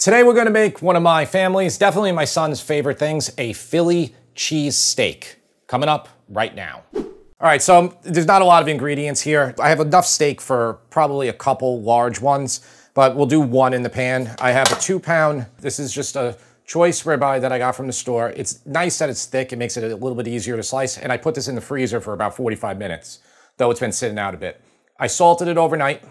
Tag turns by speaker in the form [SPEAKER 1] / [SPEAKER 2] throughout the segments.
[SPEAKER 1] Today we're gonna make one of my family's, definitely my son's favorite things, a Philly cheesesteak. Coming up right now. All right, so there's not a lot of ingredients here. I have enough steak for probably a couple large ones, but we'll do one in the pan. I have a 2-pound, this is just a choice ribeye that I got from the store. It's nice that it's thick, it makes it a little bit easier to slice, and I put this in the freezer for about 45 minutes, though it's been sitting out a bit. I salted it overnight.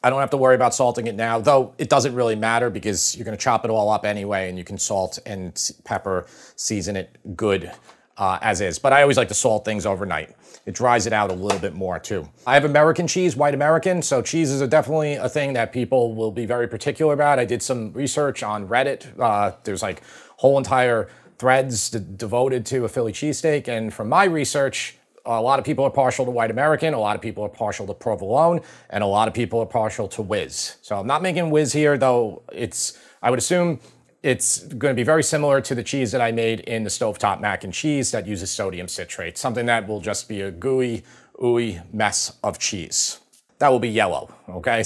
[SPEAKER 1] I don't have to worry about salting it now, though it doesn't really matter because you're gonna chop it all up anyway and you can salt and pepper, season it good as is. But I always like to salt things overnight. It dries it out a little bit more too. I have American cheese, white American, so cheeses are definitely a thing that people will be very particular about. I did some research on Reddit. There's like whole entire threads devoted to a Philly cheesesteak, and from my research, a lot of people are partial to white American, a lot of people are partial to provolone, and a lot of people are partial to whiz. So I'm not making whiz here, though I would assume it's going to be very similar to the cheese that I made in the stovetop mac and cheese that uses sodium citrate, something that will just be a gooey, ooey mess of cheese. That will be yellow, okay?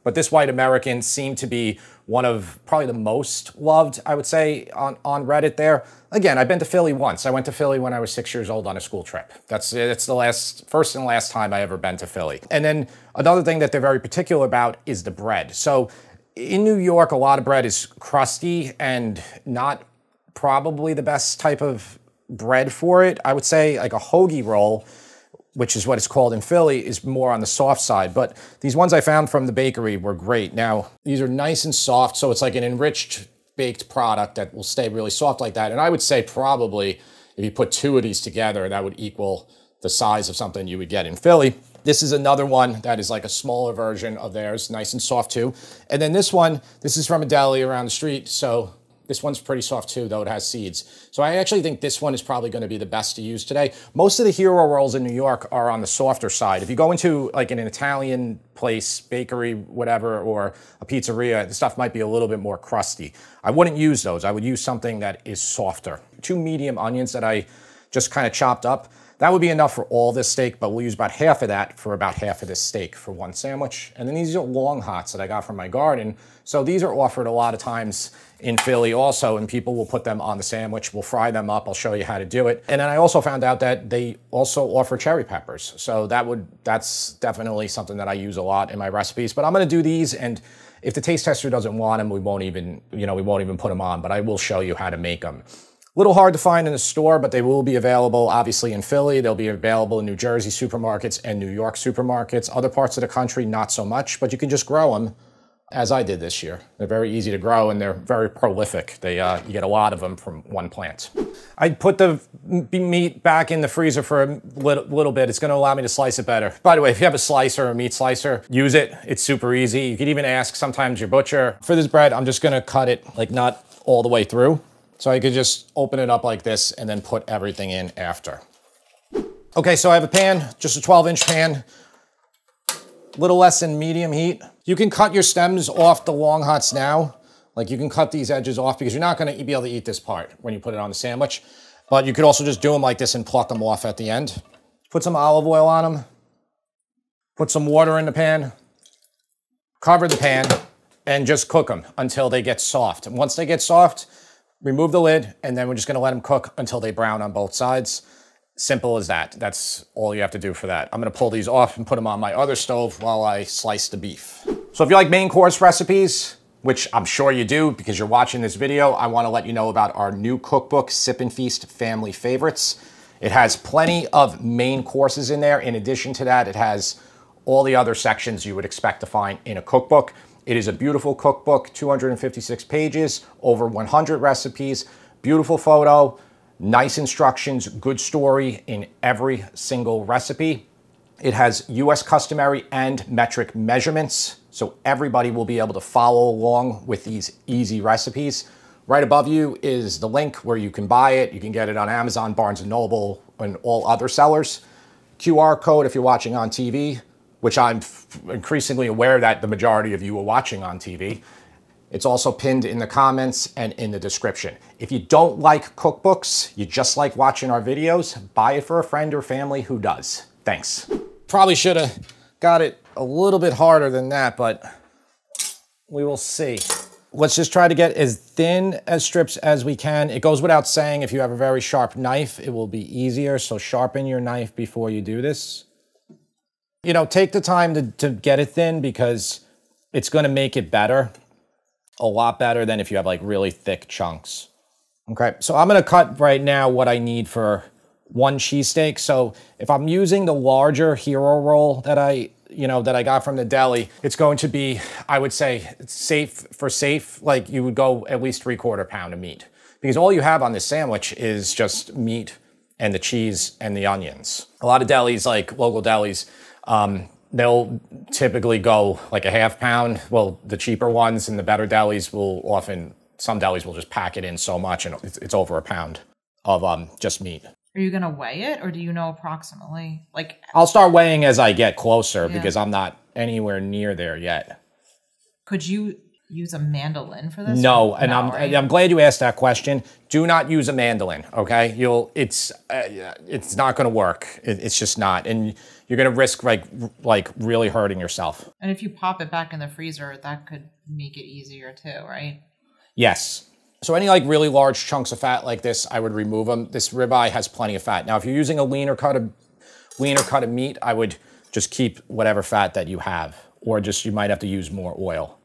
[SPEAKER 1] But this white American seemed to be one of probably the most loved, I would say, on Reddit there. Again, I've been to Philly once. I went to Philly when I was 6 years old on a school trip. That's the first and last time I ever been to Philly. And then another thing that they're very particular about is the bread. So in New York, a lot of bread is crusty and not probably the best type of bread for it. I would say like a hoagie roll, which is what it's called in Philly, is more on the soft side. But these ones I found from the bakery were great. Now, these are nice and soft, so it's like an enriched baked product that will stay really soft like that. And I would say probably if you put two of these together, that would equal the size of something you would get in Philly. This is another one that is like a smaller version of theirs, nice and soft too. And then this one, this is from a deli around the street, so this one's pretty soft too, though it has seeds. So I actually think this one is probably going to be the best to use today. Most of the hero rolls in New York are on the softer side. If you go into like an Italian place, bakery, whatever, or a pizzeria, the stuff might be a little bit more crusty. I wouldn't use those. I would use something that is softer. 2 medium onions that I just kind of chopped up. That would be enough for all this steak, but we'll use about half of that for about half of this steak for one sandwich. And then these are long hots that I got from my garden. So these are offered a lot of times in Philly also, and people will put them on the sandwich. We'll fry them up. I'll show you how to do it. And then I also found out that they also offer cherry peppers. So that's definitely something that I use a lot in my recipes. But I'm gonna do these, and if the taste tester doesn't want them, we won't even put them on, but I will show you how to make them. A little hard to find in the store, but they will be available, obviously, in Philly. They'll be available in New Jersey supermarkets and New York supermarkets. Other parts of the country, not so much, but you can just grow them, as I did this year. They're very easy to grow, and they're very prolific. You get a lot of them from one plant. I put the meat back in the freezer for a little bit. It's going to allow me to slice it better. By the way, if you have a slicer or a meat slicer, use it. It's super easy. You could even ask sometimes your butcher. For this bread, I'm just going to cut it like not all the way through. So I could just open it up like this and then put everything in after. Okay, so I have a pan, just a 12-inch pan, a little less than medium heat. You can cut your stems off the long hots now. Like you can cut these edges off because you're not gonna be able to eat this part when you put it on the sandwich. But you could also just do them like this and pluck them off at the end. Put some olive oil on them. Put some water in the pan. Cover the pan and just cook them until they get soft. And once they get soft, remove the lid, and then we're just gonna let them cook until they brown on both sides. Simple as that. That's all you have to do for that. I'm gonna pull these off and put them on my other stove while I slice the beef. So if you like main course recipes, which I'm sure you do because you're watching this video, I wanna let you know about our new cookbook, Sip and Feast Family Favorites. It has plenty of main courses in there. In addition to that, it has all the other sections you would expect to find in a cookbook. It is a beautiful cookbook, 256 pages, over 100 recipes, beautiful photo, nice instructions, good story in every single recipe. It has US customary and metric measurements, so everybody will be able to follow along with these easy recipes. Right above you is the link where you can buy it. You can get it on Amazon, Barnes & Noble, and all other sellers. QR code if you're watching on TV, which I'm increasingly aware that the majority of you are watching on TV. It's also pinned in the comments and in the description. If you don't like cookbooks, you just like watching our videos, buy it for a friend or family who does. Thanks. Probably should have got it a little bit harder than that, but we will see. Let's just try to get as thin as strips as we can. It goes without saying, if you have a very sharp knife, it will be easier. So sharpen your knife before you do this. You know, take the time to get it thin because it's going to make it better. A lot better than if you have like really thick chunks. Okay, so I'm going to cut right now what I need for one cheesesteak. So if I'm using the larger hero roll that I got from the deli, it's going to be, I would say, safe, like you would go at least 3/4 pound of meat. Because all you have on this sandwich is just meat and the cheese and the onions. A lot of delis, like local delis, they'll typically go like a 1/2 pound. Well, the cheaper ones and the better delis will often, some delis will just pack it in so much and it's over a pound of just meat.
[SPEAKER 2] Are you gonna weigh it, or do you know approximately? Like,
[SPEAKER 1] I'll start weighing as I get closer because I'm not anywhere near there yet.
[SPEAKER 2] Could you use a mandolin for this?
[SPEAKER 1] No, and I'm glad you asked that question. Do not use a mandolin, okay? It's not gonna work. It's just not, and you're gonna risk like really hurting yourself.
[SPEAKER 2] And if you pop it back in the freezer, that could make it easier too, right?
[SPEAKER 1] Yes. So any like really large chunks of fat like this, I would remove them. This ribeye has plenty of fat. Now, if you're using a leaner cut of meat, I would just keep whatever fat that you have, or just you might have to use more oil.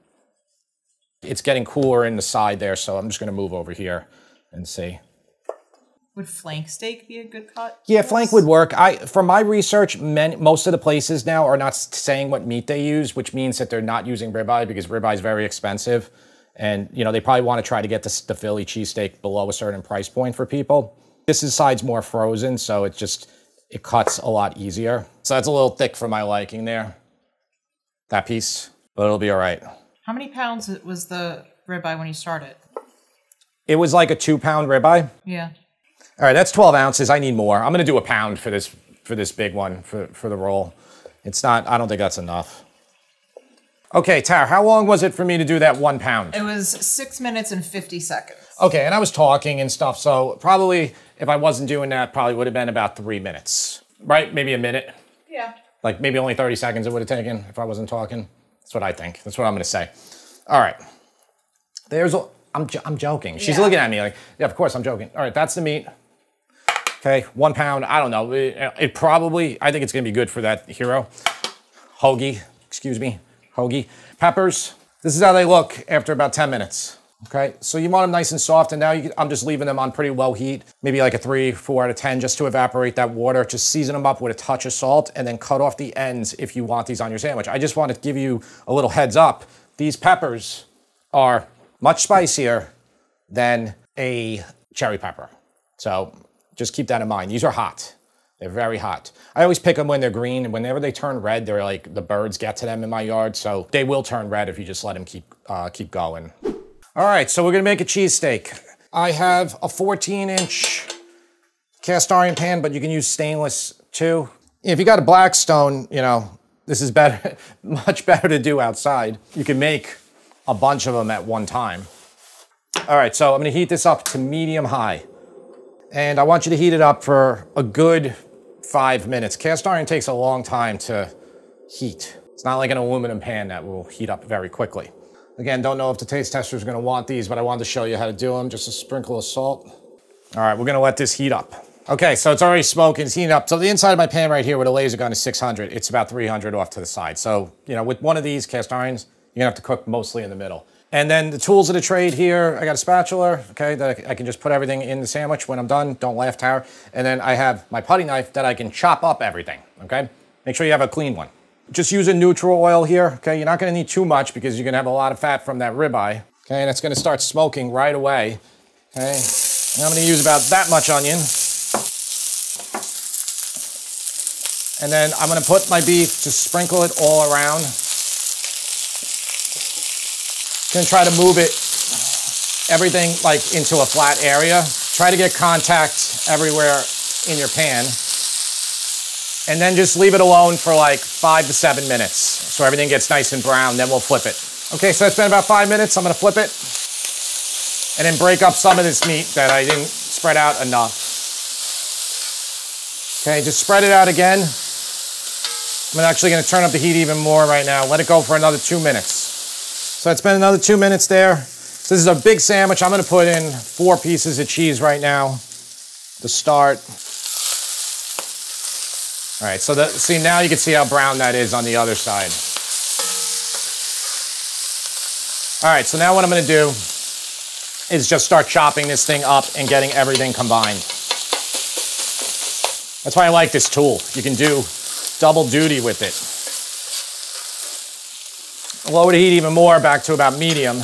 [SPEAKER 1] It's getting cooler in the side there, so I'm just going to move over here and see.
[SPEAKER 2] Would flank steak be a good cut?
[SPEAKER 1] Yeah, flank would work. From my research, most of the places now are not saying what meat they use, which means that they're not using ribeye because ribeye is very expensive. And, you know, they probably want to try to get the Philly cheesesteak below a certain price point for people. This side's more frozen, so it cuts a lot easier. So that's a little thick for my liking there, that piece, but it'll be all right.
[SPEAKER 2] How many pounds was the ribeye when you started?
[SPEAKER 1] It was like a 2-pound ribeye.
[SPEAKER 2] Yeah.
[SPEAKER 1] All right, that's 12 ounces. I need more. I'm going to do a pound for this big one, for the roll. It's not, I don't think that's enough. Okay, Tara, how long was it for me to do that 1 pound?
[SPEAKER 2] It was 6 minutes and 50 seconds.
[SPEAKER 1] Okay, and I was talking and stuff, so probably if I wasn't doing that, probably would have been about 3 minutes, right? Maybe a minute.
[SPEAKER 2] Yeah.
[SPEAKER 1] Like maybe only 30 seconds it would have taken if I wasn't talking. That's what I think. That's what I'm gonna say. All right. I'm joking. She's looking at me like, yeah, of course I'm joking. All right, that's the meat. Okay, 1 pound, I don't know. It probably, I think it's gonna be good for that hero. Hoagie, excuse me. Hoagie. Peppers, this is how they look after about 10 minutes. Okay, so you want them nice and soft, and now I'm just leaving them on pretty low heat, maybe like a 3, 4 out of 10, just to evaporate that water. Just season them up with a touch of salt, and then cut off the ends if you want these on your sandwich. I just want to give you a little heads up. These peppers are much spicier than a cherry pepper. So just keep that in mind. These are hot. They're very hot. I always pick them when they're green, and whenever they turn red, they're like, the birds get to them in my yard, so they will turn red if you just let them keep going. All right, so we're gonna make a cheesesteak. I have a 14-inch cast iron pan, but you can use stainless too. If you got a Blackstone, you know, this is better, much better to do outside. You can make a bunch of them at one time. All right, so I'm gonna heat this up to medium high. And I want you to heat it up for a good 5 minutes. Cast iron takes a long time to heat. It's not like an aluminum pan that will heat up very quickly. Again, don't know if the taste tester is gonna want these, but I wanted to show you how to do them. Just a sprinkle of salt. All right, we're gonna let this heat up. Okay, so it's already smoking, it's heating up. So the inside of my pan right here with a laser gun is 600. It's about 300 off to the side. So, you know, with one of these cast irons, you're gonna have to cook mostly in the middle. And then the tools of the trade here, I got a spatula, okay, that I can just put everything in the sandwich when I'm done. Don't laugh, Tara. And then I have my putty knife that I can chop up everything, okay? Make sure you have a clean one. Just use a neutral oil here, okay? You're not gonna need too much because you're gonna have a lot of fat from that ribeye, okay? And it's gonna start smoking right away, okay? And I'm gonna use about that much onion. And then I'm gonna put my beef, just sprinkle it all around. Gonna try to move it, everything like into a flat area. Try to get contact everywhere in your pan. And then just leave it alone for like 5 to 7 minutes so everything gets nice and brown, then we'll flip it. Okay, so it's been about 5 minutes. I'm gonna flip it and then break up some of this meat that I didn't spread out enough. Okay, just spread it out again. I'm actually gonna turn up the heat even more right now. Let it go for another 2 minutes. So it's been another 2 minutes there. So this is a big sandwich. I'm gonna put in 4 pieces of cheese right now to start. All right, so see, now you can see how brown that is on the other side. All right, so now what I'm gonna do is just start chopping this thing up and getting everything combined. That's why I like this tool. You can do double duty with it. Lower the heat even more, back to about medium.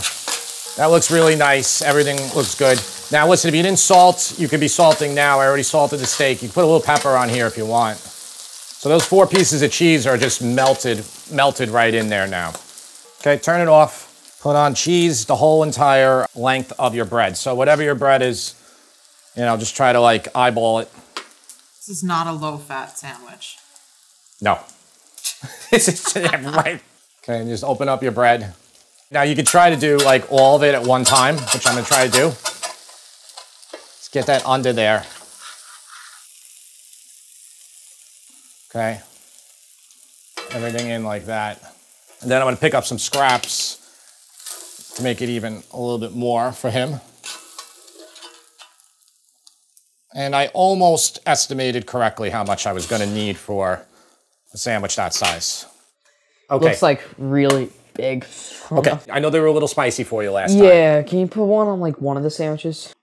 [SPEAKER 1] That looks really nice. Everything looks good. Now listen, if you didn't salt, you could be salting now. I already salted the steak. You can put a little pepper on here if you want. So those 4 pieces of cheese are just melted right in there now. Okay, turn it off. Put on cheese the whole entire length of your bread. So whatever your bread is, you know, just try to like eyeball it.
[SPEAKER 2] This is not a low-fat sandwich.
[SPEAKER 1] No. This is right. Okay, and just open up your bread. Now you could try to do like all of it at one time, which I'm gonna try to do. Let's get that under there. Okay. Everything in like that. And then I'm gonna pick up some scraps to make it even a little bit more for him. And I almost estimated correctly how much I was gonna need for a sandwich that size. Okay.
[SPEAKER 3] Looks like really big.
[SPEAKER 1] Okay, I know they were a little spicy for you last time.
[SPEAKER 3] Yeah, can you put one on like one of the sandwiches?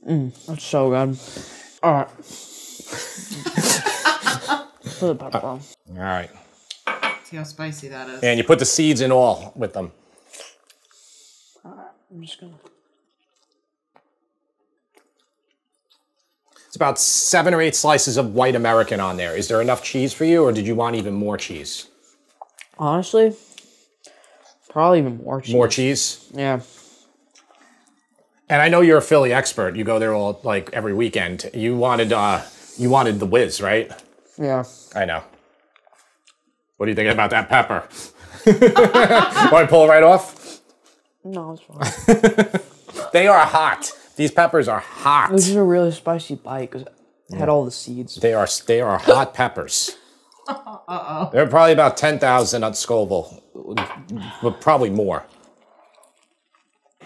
[SPEAKER 3] That's so good. All right. Put the pepper on.
[SPEAKER 1] All right.
[SPEAKER 2] See how spicy that is.
[SPEAKER 1] And you put the seeds in all with them.
[SPEAKER 3] All right, I'm just gonna.
[SPEAKER 1] It's about 7 or 8 slices of white American on there. Is there enough cheese for you, or did you want even more cheese?
[SPEAKER 3] Honestly, probably even more cheese.
[SPEAKER 1] More cheese?
[SPEAKER 3] Yeah.
[SPEAKER 1] And I know you're a Philly expert. You go there all like every weekend. You wanted the whiz, right?
[SPEAKER 3] Yeah.
[SPEAKER 1] I know. What do you think about that pepper? Want to pull it right off?
[SPEAKER 3] No, it's fine.
[SPEAKER 1] They are hot. These peppers are hot.
[SPEAKER 3] This is a really spicy bite because it had all the seeds.
[SPEAKER 1] They are hot peppers.
[SPEAKER 2] Uh-oh.
[SPEAKER 1] They're probably about 10,000 on Scoville, but probably more.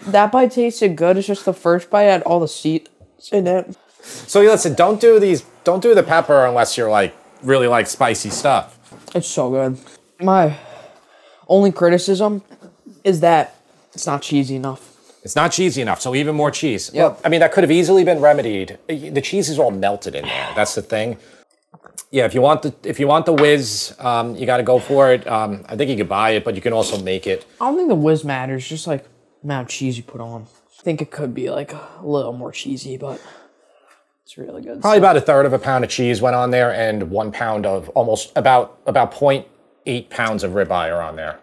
[SPEAKER 3] That bite tasted good. It's just the first bite had all the seeds in it.
[SPEAKER 1] So listen, don't do the pepper unless you're like really like spicy stuff.
[SPEAKER 3] It's so good. My only criticism is that it's not cheesy enough.
[SPEAKER 1] It's not cheesy enough, so even more cheese.
[SPEAKER 3] Yep.
[SPEAKER 1] Well, I mean, that could have easily been remedied. The cheese is all melted in there. That's the thing. Yeah, if you want the whiz, you got to go for it. I think you could buy it, but you can also make it.
[SPEAKER 3] I don't think the whiz matters. Just like the amount of cheese you put on. I think it could be like a little more cheesy, but it's really good.
[SPEAKER 1] Probably about 1/3 of a pound of cheese went on there, and 1 pound of almost about 0.8 pounds of ribeye are on there.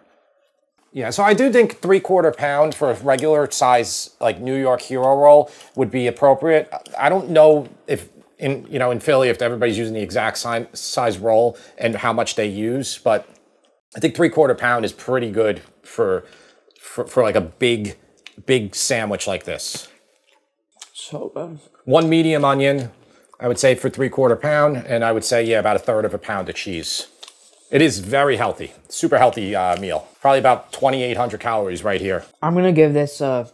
[SPEAKER 1] Yeah, so I do think 3/4 pound for a regular size like New York hero roll would be appropriate. I don't know if in Philly if everybody's using the exact size roll and how much they use, but I think 3/4 pound is pretty good for like a big sandwich like this.
[SPEAKER 3] So good.
[SPEAKER 1] 1 medium onion, I would say for 3/4 pound, and I would say yeah about 1/3 of a pound of cheese. It is very healthy, super healthy meal. Probably about 2,800 calories right here.
[SPEAKER 3] I'm gonna give this a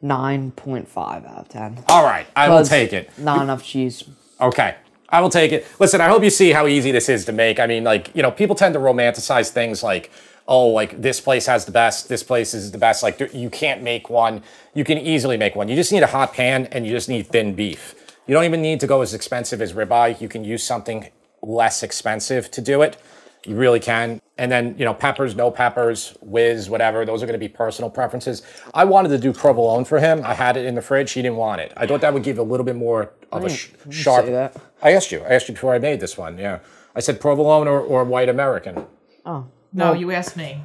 [SPEAKER 3] 9.5 out of 10.
[SPEAKER 1] All right, I will take it.
[SPEAKER 3] Not enough cheese.
[SPEAKER 1] Okay, I will take it. Listen, I hope you see how easy this is to make. I mean, like, people tend to romanticize things like, oh, like this place has the best, this place is the best. Like you can't make one. You can easily make one. You just need a hot pan and you just need thin beef. You don't even need to go as expensive as ribeye. You can use something less expensive to do it. You really can. And then, peppers, no peppers, whiz, whatever. Those are going to be personal preferences. I wanted to do provolone for him. I had it in the fridge. He didn't want it. I thought that would give a little bit more of a sharp.
[SPEAKER 3] Say that.
[SPEAKER 1] I asked you before I made this one. Yeah. I said provolone or white American.
[SPEAKER 3] Oh.
[SPEAKER 2] No,
[SPEAKER 3] Well,
[SPEAKER 2] you asked me.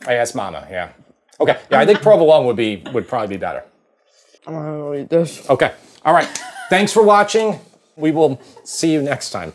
[SPEAKER 1] I asked Mama, yeah. Okay, yeah, I think provolone would probably be better.
[SPEAKER 3] I'm gonna eat this.
[SPEAKER 1] Okay, all right. Thanks for watching. We will see you next time.